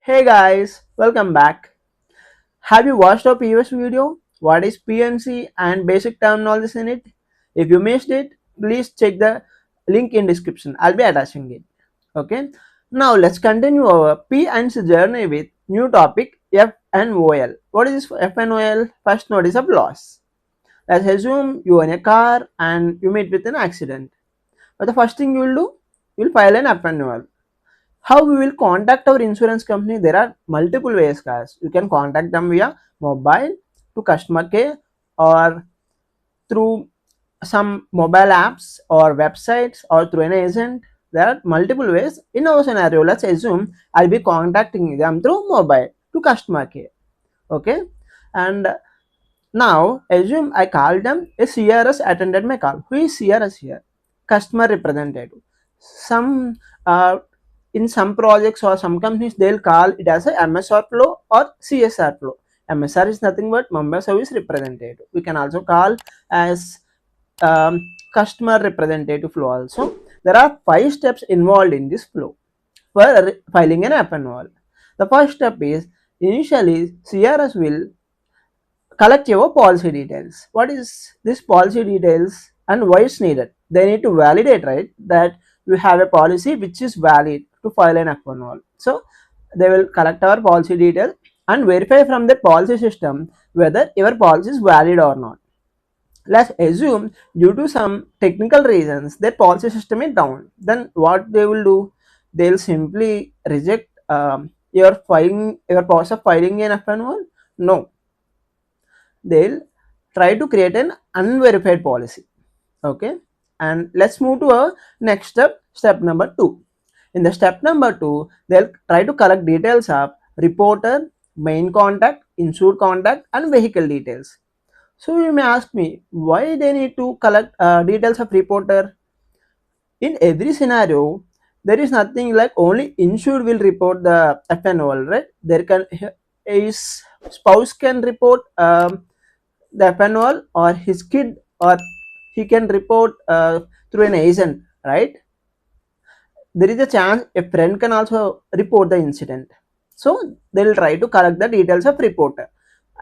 Hey guys, welcome back. Have you watched our previous video? What is PNC and basic terminologies in it? If you missed it, please check the link in description. I'll be attaching it. Okay. Now let's continue our PNC journey with new topic FNOL. What is this FNOL? First notice of loss. Let's assume you own a car and you meet with an accident. But the first thing you will do, you will file an FNOL. How we will contact our insurance company? There are multiple ways, guys. You can contact them via mobile to customer care or through some mobile apps or websites or through an agent. There are multiple ways. In our scenario, let's assume I'll be contacting them through mobile to customer care. Okay, and now assume I called them, a CRS attended my call. Who is CRS here? Customer representative. Some in some projects or some companies they'll call it as a MSR flow or CSR flow. MSR is nothing but member service representative. We can also call as customer representative flow also. There are 5 steps involved in this flow for filing an FNOL. The first step is initially CRS will collect your policy details. What is this policy details and why it's needed? They need to validate, right, that you have a policy which is valid to file an FNOL. So they will collect our policy details and verify from the policy system whether your policy is valid or not. Let's assume due to some technical reasons their policy system is down. Then what they will do? They'll simply reject your process of filing an FNOL. No, they'll try to create an unverified policy. Okay, and let's move to our next step number 2. In the step number 2, they'll try to collect details of reporter, main contact, insured contact, and vehicle details. So you may ask me why they need to collect details of reporter. In every scenario there is nothing like only insured will report the FNOL, right? There can his spouse can report the FNOL, or his kid, or he can report through an agent, right? There is a chance a friend can also report the incident. So they will try to collect the details of reporter,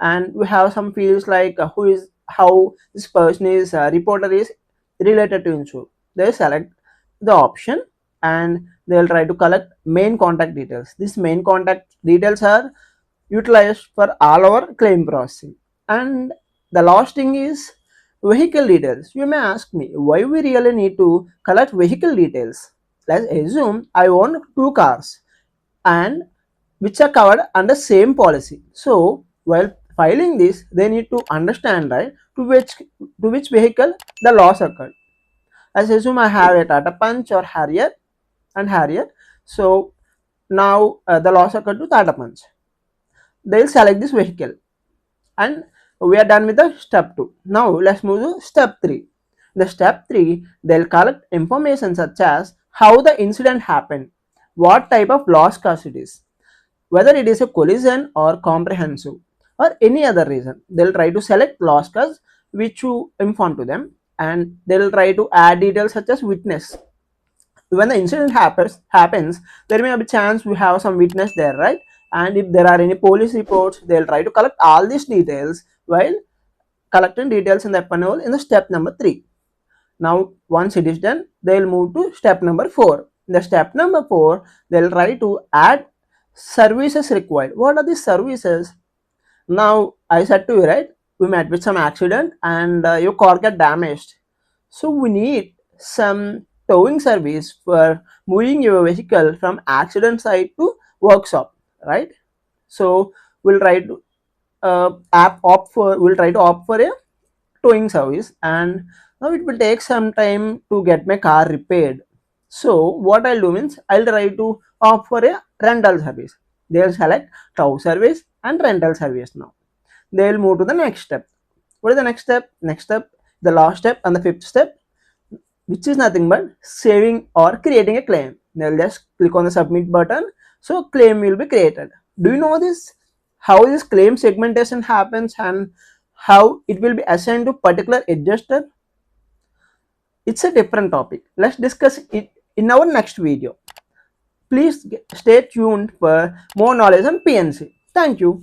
and we have some fields like who is how this person is reporter is related to insured. They select the option and they will try to collect main contact details. These main contact details are utilized for all our claim processing. And the last thing is vehicle details. You may ask me why we really need to collect vehicle details. Let's assume I own 2 cars and which are covered under same policy. So while filing this, they need to understand, right, to which vehicle the loss occurred. Let's assume I have a Tata Punch or Harrier and Harrier. So now the loss occurred to Tata Punch. They'll select this vehicle, and we are done with the step 2. Now let's move to step 3. The step 3, they'll collect information such as how the incident happened, what type of loss cause it is, whether it is a collision or comprehensive or any other reason. They'll try to select loss cause which you inform to them, and they'll try to add details such as witness. When the incident happens, there may be a chance we have some witness there, right? And if there are any police reports, they'll try to collect all these details while collecting details in the FNOL in the step number 3. Now once it is done, they'll move to step number 4. In the step number 4, they'll try to add services required. What are these services? Now I said to you, right, we met with some accident and your car got damaged. So we need some towing service for moving your vehicle from accident site to workshop, right? So we'll try to we'll try to opt for a towing service, and now it will take some time to get my car repaired. So what I'll do means I'll try to opt for a rental service. They'll select tow service and rental service. Now they'll move to the next step. What is the next step? Next step, the last step and the 5th step, which is nothing but saving or creating a claim. They'll just click on the submit button, so claim will be created. Do you know this? How this claim segmentation happens and how it will be assigned to particular adjuster? It's a different topic. Let's discuss it in our next video. Please stay tuned for more knowledge on PNC. Thank you.